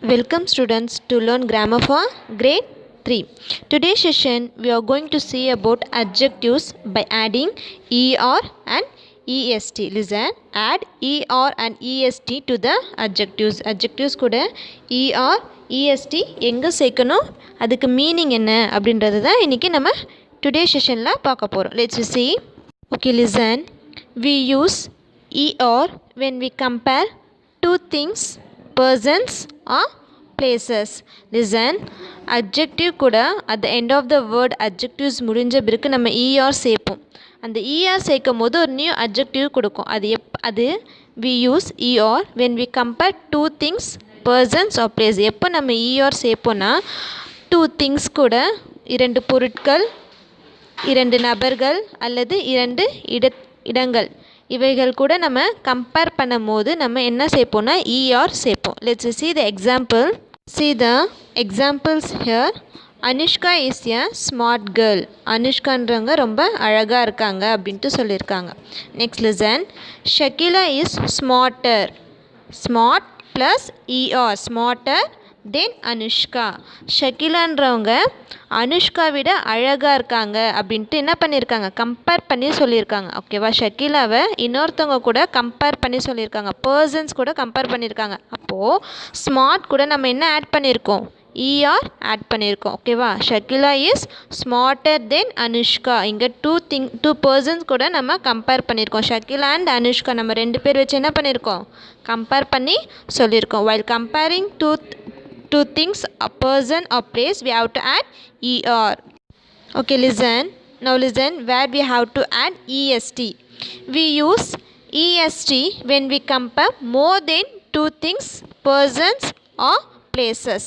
Welcome students to learn grammar for grade 3. Today's session we are going to see about adjectives by adding er and est. Listen, add er and est to the adjectives. Adjectives கூட er est எங்க சேர்க்கணும், அதுக்கு meaning என்ன அப்படின்றது தான் இன்னைக்கு நம்ம today செஷனில் பார்க்க போகிறோம். Let's see. Okay, listen. We use er when we compare two things, persons or places. Listen, adjective கூட at the end of the word adjectives முடிஞ்ச பிறகு நம்ம er சேர்ப்போம். அந்த er சேர்க்கும் போது ஒரு நியூ adjective கொடுக்கும். அது we use er when we compare two things, persons or place. எப்போ நம்ம er சேர்ப்போம்னா two things கூட இரண்டு பொருட்கள், இரண்டு நபர்கள் அல்லது இரண்டு இடங்கள் இவைகள் கூட நம்ம கம்பேர் பண்ணும் போது நம்ம என்ன சேர்ப்போம்னா er சேர்ப்போம். Let's see the example. See the examples here. Anushka is a smart girl. அனுஷ்கான்றவங்க ரொம்ப அழகாக இருக்காங்க அப்படின்ட்டு சொல்லியிருக்காங்க. Next listen. Shakila is smarter. Smart plus er, smarter தென் அனுஷ்கா. ஷகிலான்றவங்க அனுஷ்கா விட அழகாக இருக்காங்க அப்படின்ட்டு என்ன பண்ணியிருக்காங்க, கம்பேர் பண்ணி சொல்லியிருக்காங்க. ஓகேவா, ஷகிலாவை இன்னொருத்தவங்க கூட கம்பேர் பண்ணி சொல்லியிருக்காங்க, பர்சன்ஸ் கூட கம்பேர் பண்ணியிருக்காங்க. அப்போது ஸ்மார்ட் கூட நம்ம என்ன ஆட் பண்ணியிருக்கோம், er ஆட் பண்ணியிருக்கோம். ஓகேவா, ஷகிலா இஸ் ஸ்மார்ட்டர் தென் அனுஷ்கா. இங்கே டூ பர்சன்ஸ் கூட நம்ம கம்பேர் பண்ணியிருக்கோம். ஷகிலா அண்ட் அனுஷ்கா நம்ம ரெண்டு பேர் வச்சு என்ன பண்ணியிருக்கோம், கம்பேர் பண்ணி சொல்லியிருக்கோம். while comparing two things, a person or place, we have to add er. Okay, listen. Now listen where we have to add est. We use est when we compare more than two things, persons or places.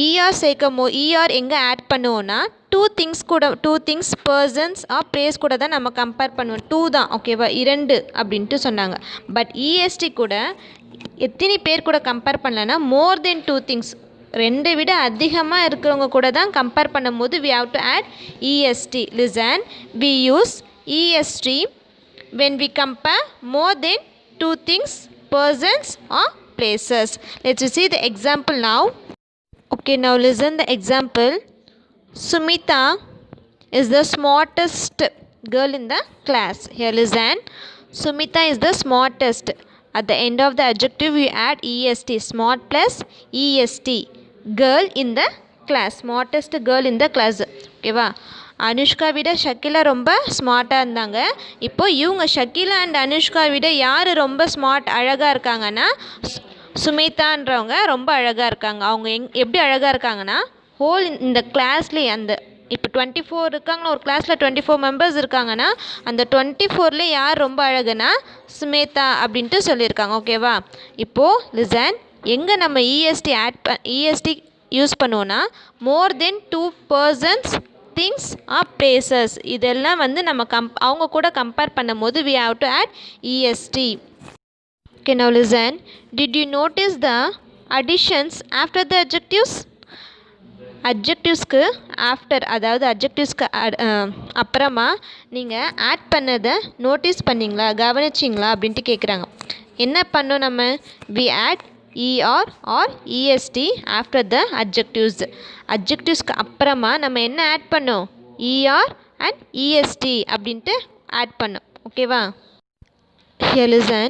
er சேர்க்கும் er எங்கே add பண்ணுவோன்னா two things persons or place கூட தான் நம்ம compare பண்ணுவோம். Two தான், ஓகேவா, இரண்டு அப்படின்ட்டு சொன்னாங்க. பட் est கூட எத்தனை பேர் கூட கம்பேர் பண்ணலன்னா மோர் தென் டூ திங்ஸ், ரெண்டை விட அதிகமாக இருக்கிறவங்க கூட தான் கம்பேர் பண்ணும்போது we have to add est. Listen, we use est when we compare more than two things, persons or places. Let's see the example now. Okay, now listen the example. Sumita is the smartest girl in the class. Here listen, Sumita is the smartest. At the end of the adjective we add est, smart plus est, girl in the class, smartest girl in the class. ஓகேவா, அனுஷ்கா விட ஷகிலா ரொம்ப ஸ்மார்ட்டாக இருந்தாங்க. இப்போது இவங்க Shakila and Anushka விட யார் ரொம்ப ஸ்மார்ட் அழகாக இருக்காங்கன்னா சுமிதான்றவங்க ரொம்ப அழகாக இருக்காங்க. அவங்க எப்படி அழகாக இருக்காங்கன்னா ஹோல் இந்த கிளாஸ்லேயே அந்த இப்போ 24 இருக்காங்களா, ஒரு கிளாஸில் 24 மெம்பர்ஸ் இருக்காங்கன்னா அந்த 24ல யார் ரொம்ப அழகுனா சுமேதா அப்படின்ட்டு சொல்லியிருக்காங்க. ஓகேவா, இப்போது லிசன், எங்கே நம்ம est யூஸ் பண்ணுவோன்னா more than two persons, things or places, இதெல்லாம் வந்து நம்ம அவங்க கூட கம்பேர் பண்ணும் போது we have to add est. Okay, now listen. Did you notice the additions after the adjectives? அட்ஜெக்டிவ்ஸ்க்கு ஆஃப்டர், அதாவது அட்ஜெக்டிவ்ஸ்க்கு அப்புறமா நீங்கள் ஆட் பண்ணதை நோட்டீஸ் பண்ணிங்களா, கவனிச்சிங்களா அப்படின்ட்டு கேட்குறாங்க. என்ன பண்ணோம் நம்ம, we add er or est after the adjectives. அட்ஜெக்டிவ்ஸ்க்கு அப்புறமா நம்ம என்ன ஆட் பண்ணோம், er அண்ட் est அப்படின்ட்டு ஆட் பண்ணோம். ஓகேவா, here listen,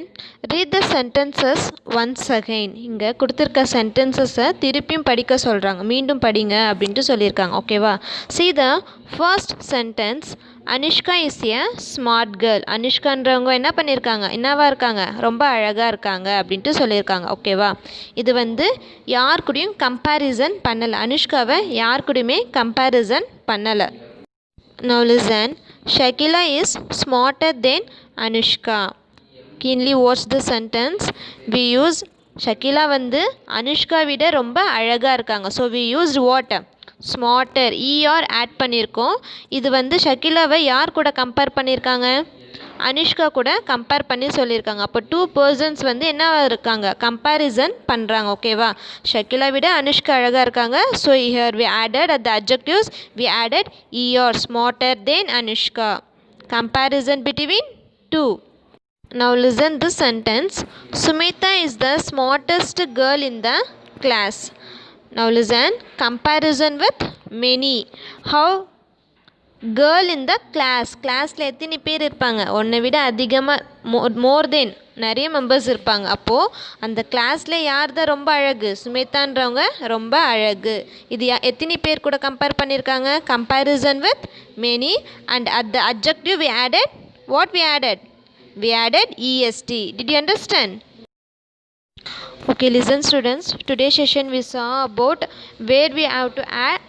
read the sentences once again. இங்கே கொடுத்துருக்க சென்டென்சஸை திருப்பியும் படிக்க சொல்கிறாங்க, மீண்டும் படிங்க அப்படின்ட்டு சொல்லியிருக்காங்க. ஓகேவா, see the first sentence. Anushka is a smart girl. அனுஷ்கான்றவங்க என்ன பண்ணியிருக்காங்க, என்னவா இருக்காங்க, ரொம்ப அழகாக இருக்காங்க அப்படின்ட்டு சொல்லியிருக்காங்க. ஓகேவா, இது வந்து யார் கூடயும் கம்பேரிசன் பண்ணலை, அனுஷ்காவை யார் கூடயுமே கம்பேரிசன் பண்ணலை. Now listen, Shakila is smarter than Anushka. Keenly watch the sentence. We use Shakila வந்து அனுஷ்கா விட ரொம்ப அழகாக இருக்காங்க. So we used what, smarter, er add பண்ணியிருக்கோம். இது வந்து ஷகிலாவை யார் கூட கம்பேர் பண்ணியிருக்காங்க, அனுஷ்கா கூட கம்பேர் பண்ணி சொல்லியிருக்காங்க. அப்போ டூ பர்சன்ஸ் வந்து என்ன இருக்காங்க, கம்பேரிசன் பண்ணுறாங்க. ஓகேவா, ஷகிலா விட அனுஷ்கா அழகாக இருக்காங்க. So here we added at the adjectives we added er, smarter than Anushka. Comparison between two. Now listen this sentence. Sumita is the smartest girl in the class. Now listen, comparison with many. How girl in the கிளாஸில் எத்தனை பேர் இருப்பாங்க? ஒன்றை விட அதிகமாக மோர் தென் நிறைய members இருப்பாங்க. அப்போது அந்த கிளாஸில் யார் தான் ரொம்ப அழகு? சுமிதான்றவங்க ரொம்ப அழகு. இது எத்தனை பேர் கூட கம்பேர் பண்ணியிருக்காங்க? Comparison with many. And at the adjective we added what? We added est. Did you understand? Okay, listen students, today's session we saw about where we have to add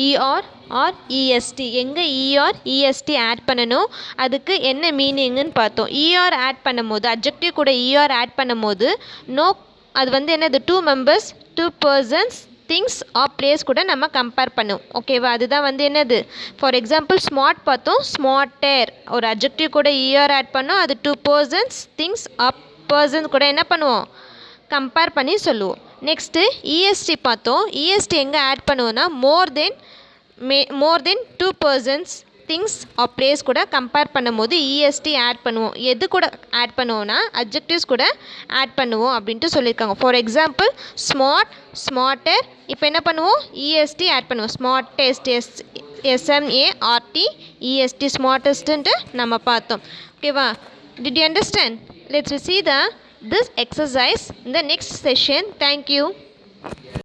er or est. எங்கே er est add பண்ணணும், அதுக்கு என்ன மீனிங்னு பார்த்தோம். er add பண்ணும்போது adjective கூட er add பண்ணும்போது no, அது வந்து என்னது? 2 members, 2 persons, things R place கூட நம்ம கம்பேர் பண்ணுவோம். ஓகேவா? அதுதான் வந்து என்னது? ஃபார் எக்ஸாம்பிள் ஸ்மார்ட் பார்த்தோம், ஸ்மார்ட்டர் ஒரு அட்ஜெக்டிவ் கூட er ஆட் பண்ணோம், அது 2 பர்சன்ஸ், திங்ஸ் ஆர் பர்சன்ஸ் கூட என்ன பண்ணுவோம்? கம்பேர் பண்ணி சொல்லுவோம். நெக்ஸ்ட்டு இஎஸ்டி பார்த்தோம். இஎஸ்டி எங்கே ஆட் பண்ணுவோன்னா மோர் தென் 2 பர்சன்ஸ், திங்ஸ் ஆர் பிளேஸ் கூட கம்பேர் பண்ணும்போது இஎஸ்டி ஆட் பண்ணுவோம். எது கூட ஆட் பண்ணுவோன்னா அட்ஜெக்டிவ்ஸ் கூட ஆட் பண்ணுவோம் அப்படின்ட்டு சொல்லியிருக்காங்க. ஃபார் எக்ஸாம்பிள் ஸ்மார்ட், ஸ்மார்ட்டர், இப்போ என்ன பண்ணுவோம்? இஎஸ்டி ஆட் பண்ணுவோம். ஸ்மார்ட்டெஸ்ட், SMART EST ஸ்மார்ட்டஸ்ட்டுன்ட்டு நம்ம பார்த்தோம். ஓகேவா? Did you understand? Let's see this exercise in the next session. Thank you.